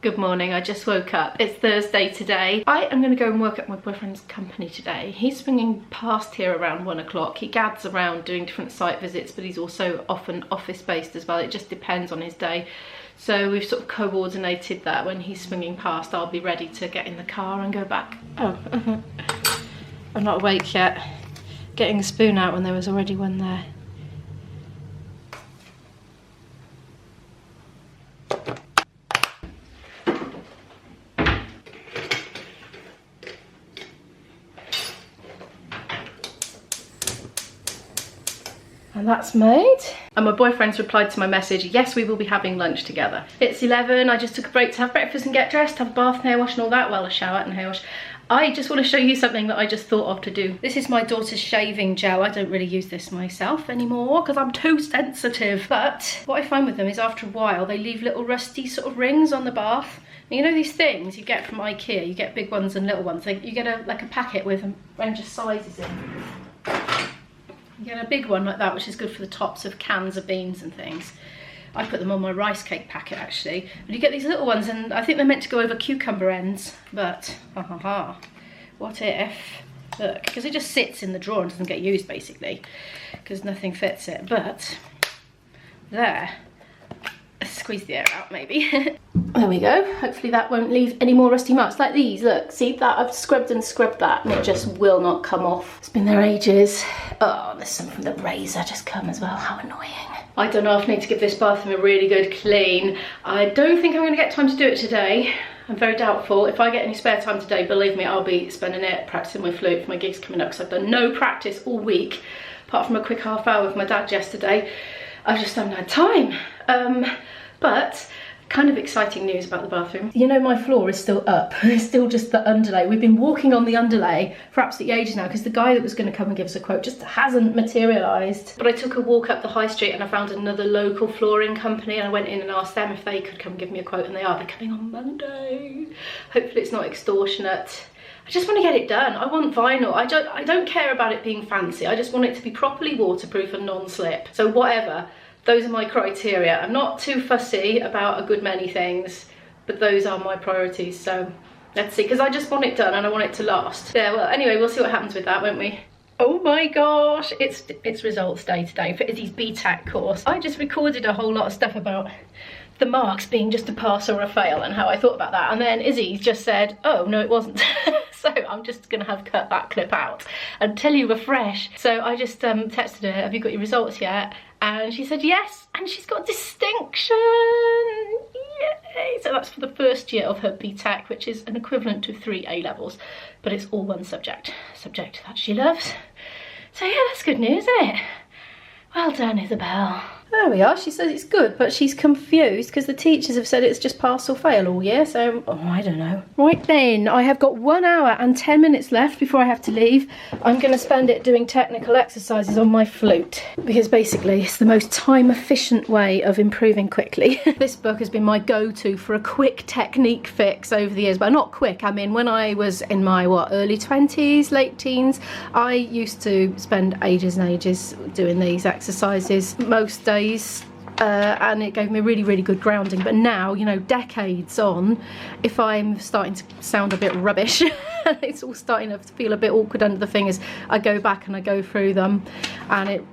Good morning, I just woke up. It's Thursday today. I am going to go and work at my boyfriend's company today. He's swinging past here around 1 o'clock. He gads around doing different site visits, but he's also often office based as well. It just depends on his day. So we've sort of coordinated that. When he's swinging past, I'll be ready to get in the car and go back. Oh, I'm not awake yet. Getting the spoon out when there was already one there. And that's made. And my boyfriend's replied to my message, yes, we will be having lunch together. It's 11, I just took a break to have breakfast and get dressed, have a bath and hair wash and all that, well, a shower and hair wash. I just want to show you something that I just thought of to do. This is my daughter's shaving gel. I don't really use this myself anymore because I'm too sensitive. But what I find with them is after a while, they leave little rusty sort of rings on the bath. You know these things you get from IKEA, you get big ones and little ones. You get like a packet with a range of sizes in. You get a big one like that, which is good for the tops of cans of beans and things. I put them on my rice cake packet actually. But you get these little ones and I think they're meant to go over cucumber ends, but what if, look, because it just sits in the drawer and doesn't get used basically, because nothing fits it, but there. Squeeze the air out maybe. There we go. Hopefully that won't leave any more rusty marks like these. Look, see that? I've scrubbed and scrubbed that and it just will not come off. It's been there ages. Oh, there's some from the razor just come as well. How annoying. I don't know if I need to give this bathroom a really good clean. I don't think I'm going to get time to do it today. I'm very doubtful. If I get any spare time today, believe me, I'll be spending it practicing my flute for my gigs coming up because I've done no practice all week apart from a quick half hour with my dad yesterday. I just haven't had time. But kind of exciting news about the bathroom. You know, my floor is still up. It's still just the underlay. We've been walking on the underlay for absolutely ages now because the guy that was going to come and give us a quote just hasn't materialised. But I took a walk up the high street and I found another local flooring company and I went in and asked them if they could come give me a quote, and they are. They're coming on Monday. Hopefully it's not extortionate. I just want to get it done. I want vinyl. I don't care about it being fancy. I just want it to be properly waterproof and non-slip. So whatever. Those are my criteria. I'm not too fussy about a good many things, but those are my priorities. So let's see, because I just want it done and I want it to last. Yeah, well, anyway, we'll see what happens with that, won't we? Oh my gosh, it's results day today for Izzy's BTEC course. I just recorded a whole lot of stuff about the marks being just a pass or a fail and how I thought about that. And then Izzy just said, oh, no, it wasn't. So I'm just going to have cut that clip out until you refresh. So I just texted her, have you got your results yet? And she said yes, and she's got distinction. Yay! So that's for the first year of her BTEC, which is an equivalent to 3 A levels, but it's all one subject that she loves. So yeah, that's good news, isn't it? Well done, Isabel. There we are. She says it's good, but she's confused because the teachers have said it's just pass or fail all year, so oh, I don't know. Right then, I have got 1 hour and 10 minutes left before I have to leave. I'm going to spend it doing technical exercises on my flute because basically it's the most time efficient way of improving quickly. This book has been my go-to for a quick technique fix over the years, but not quick. I mean, when I was in my early 20s, late teens, I used to spend ages and ages doing these exercises most days. And it gave me really, really good grounding. But now, you know, decades on, if I'm starting to sound a bit rubbish, it's all starting to feel a bit awkward under the fingers, I go back and I go through them, and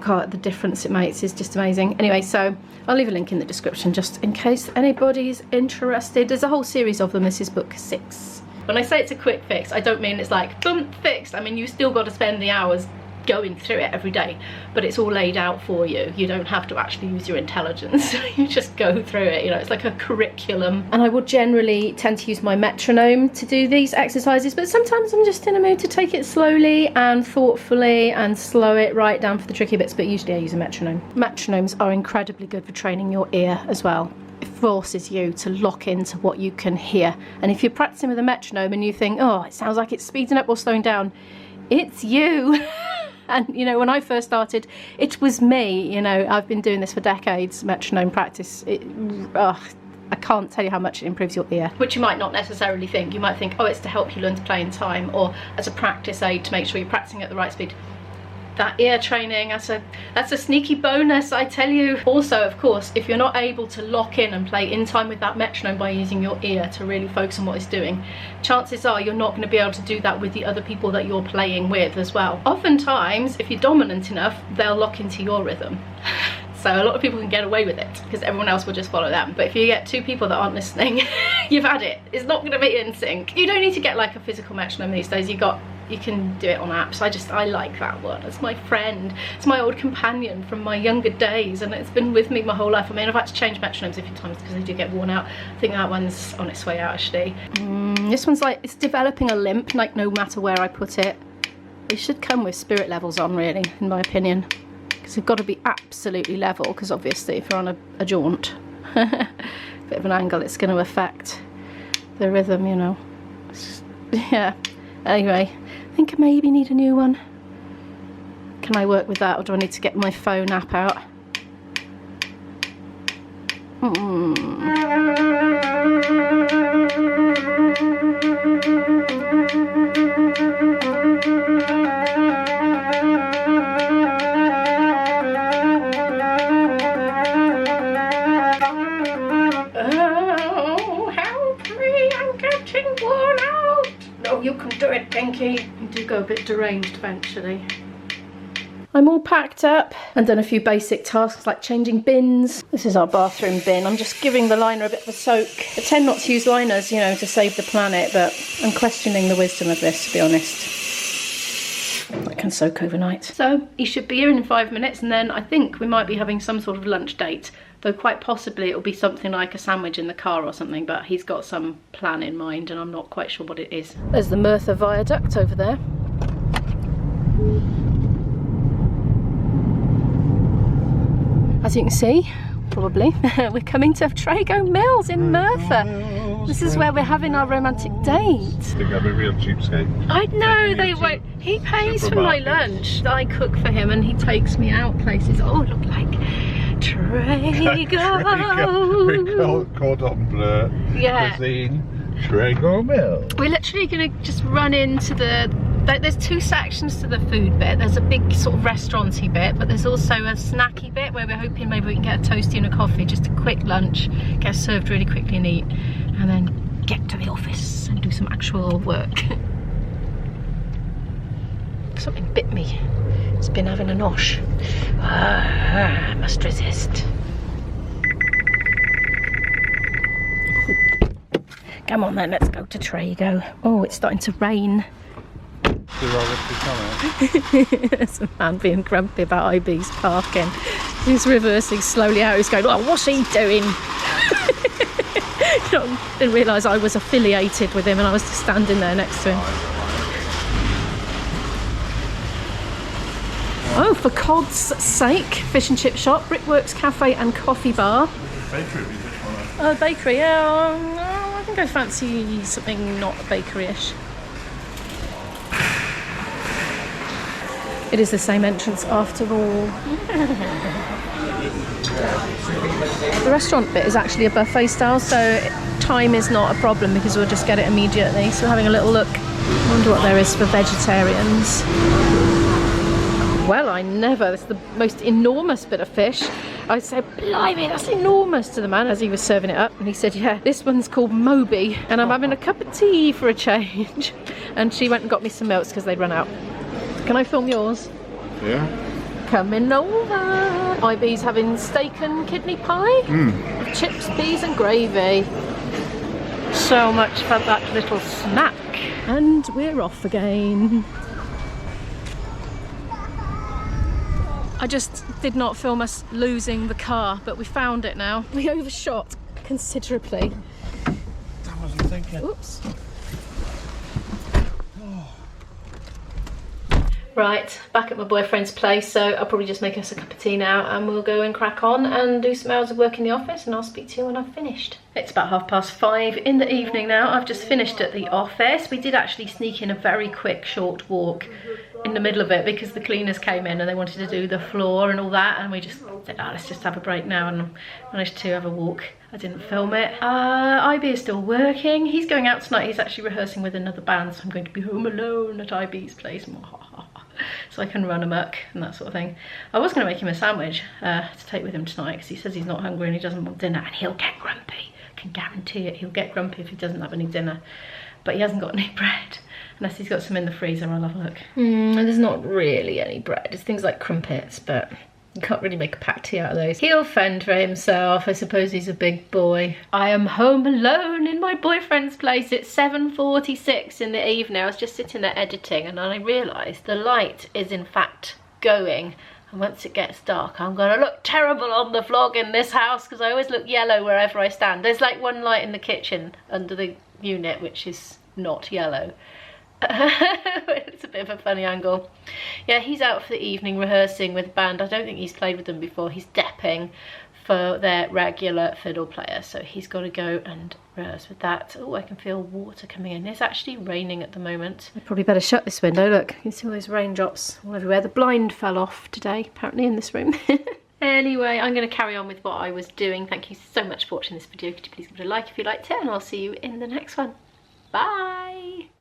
God, the difference it makes is just amazing. Anyway, so I'll leave a link in the description just in case anybody's interested. There's a whole series of them. This is book 6. When I say it's a quick fix, I don't mean it's like boom, fixed. I mean, you've still got to spend the hours going through it every day, but it's all laid out for you. You don't have to actually use your intelligence. You just go through it, you know, it's like a curriculum. And I would generally tend to use my metronome to do these exercises, but sometimes I'm just in a mood to take it slowly and thoughtfully and slow it right down for the tricky bits, but usually I use a metronome. Metronomes are incredibly good for training your ear as well. It forces you to lock into what you can hear, and if you're practicing with a metronome and you think, oh, it sounds like it's speeding up or slowing down, it's you. And you know, when I first started, it was me. You know, I've been doing this for decades, metronome practice. I can't tell you how much it improves your ear. Which you might not necessarily think. You might think, oh, it's to help you learn to play in time, or as a practice aid to make sure you're practicing at the right speed. that ear training, that's a sneaky bonus, I tell you. Also, of course, if you're not able to lock in and play in time with that metronome by using your ear to really focus on what it's doing, chances are you're not going to be able to do that with the other people that you're playing with as well. Oftentimes, if you're dominant enough, they'll lock into your rhythm. So a lot of people can get away with it because everyone else will just follow them. But if you get two people that aren't listening, you've had it. It's not going to be in sync. You don't need to get like a physical metronome these days. You can do it on apps. I like that one. It's my friend. It's my old companion from my younger days, and it's been with me my whole life. I mean, I've had to change metronomes a few times because they do get worn out. I think that one's on its way out actually. This one's like, it's developing a limp, like no matter where I put it. It should come with spirit levels on, really, in my opinion. Because they've got to be absolutely level, because obviously if you're on a jaunt, bit of an angle, it's going to affect the rhythm, you know. Yeah. Anyway, I think I maybe need a new one. Can I work with that, or do I need to get my phone app out? You can do it, Pinky. You do go a bit deranged eventually. I'm all packed up and done a few basic tasks like changing bins. This is our bathroom bin. I'm just giving the liner a bit of a soak. I tend not to use liners, you know, to save the planet, but I'm questioning the wisdom of this, to be honest. I can soak overnight. So he should be here in 5 minutes, and then I think we might be having some sort of lunch date. Though quite possibly it'll be something like a sandwich in the car or something, but he's got some plan in mind and I'm not quite sure what it is. There's the Merthyr viaduct over there. As you can see, probably, we're coming to Trago Mills in Merthyr. This is where we're having our romantic date. I think I'm a real cheapskate. I know, they won't. He pays for my lunch. I cook for him and he takes me out places. Oh, look like Trago. Cordon bleu. Yeah. Cuisine. Trago Mills. We're literally going to just run into there's two sections to the food bit. There's a big sort of restaurant-y bit, but there's also a snacky bit where we're hoping maybe we can get a toastie and a coffee, just a quick lunch, get served really quickly and eat, and then get to the office and do some actual work. Something bit me. It's been having a nosh. I must resist. Come on then, let's go to Trago. Oh, it's starting to rain. There's a man being grumpy about IB's parking. He's reversing slowly out. He's going, oh, what's he doing? Didn't realise I was affiliated with him and I was just standing there next to him. Oh, for cod's sake, fish and chip shop, Brickworks Cafe and Coffee Bar. Bakery, Bakery, yeah. I think I fancy something not bakery-ish. It is the same entrance after all. The restaurant bit is actually a buffet style, so time is not a problem because we'll just get it immediately. So we're having a little look. I wonder what there is for vegetarians. Well, it's the most enormous bit of fish. I said, blimey, that's enormous, to the man as he was serving it up. And he said, yeah, this one's called Moby, and I'm having a cup of tea for a change. And she went and got me some milks because they'd run out. Can I film yours? Yeah. Coming over. IB's having steak and kidney pie. Chips, peas and gravy. So much for that little snack. And we're off again. I just did not film us losing the car, but we found it now. We overshot considerably. I wasn't thinking. Oops. Right, back at my boyfriend's place, so I'll probably just make us a cup of tea now and we'll go and crack on and do some hours of work in the office, and I'll speak to you when I've finished. It's about 5:30 in the evening now. I've just finished at the office. We did actually sneak in a very quick short walk in the middle of it because the cleaners came in and they wanted to do the floor and all that, and we just said, oh, let's just have a break now, and managed to have a walk. I didn't film it. IB is still working. He's going out tonight. He's actually rehearsing with another band, so I'm going to be home alone at IB's place. so I can run amok and that sort of thing. I was going to make him a sandwich to take with him tonight because he says he's not hungry and he doesn't want dinner, and he'll get grumpy. I can guarantee it, he'll get grumpy if he doesn't have any dinner. But he hasn't got any bread. Unless he's got some in the freezer, I'll have a look. There's not really any bread. It's things like crumpets, but you can't really make a patty out of those. He'll fend for himself. I suppose he's a big boy. I am home alone in my boyfriend's place. It's 7:46 in the evening. I was just sitting there editing and I realised the light is in fact going. And once it gets dark, I'm going to look terrible on the vlog in this house because I always look yellow wherever I stand. There's like one light in the kitchen under the unit which is not yellow. It's a bit of a funny angle. Yeah, he's out for the evening rehearsing with band. I don't think he's played with them before. He's depping for their regular fiddle player, so he's got to go and rehearse with that. Oh, I can feel water coming in. It's actually raining at the moment. I probably better shut this window. Look, you can see all those raindrops all everywhere. The blind fell off today, apparently, in this room. Anyway, I'm going to carry on with what I was doing. Thank you so much for watching this video. Could you please give it a like if you liked it, and I'll see you in the next one. Bye!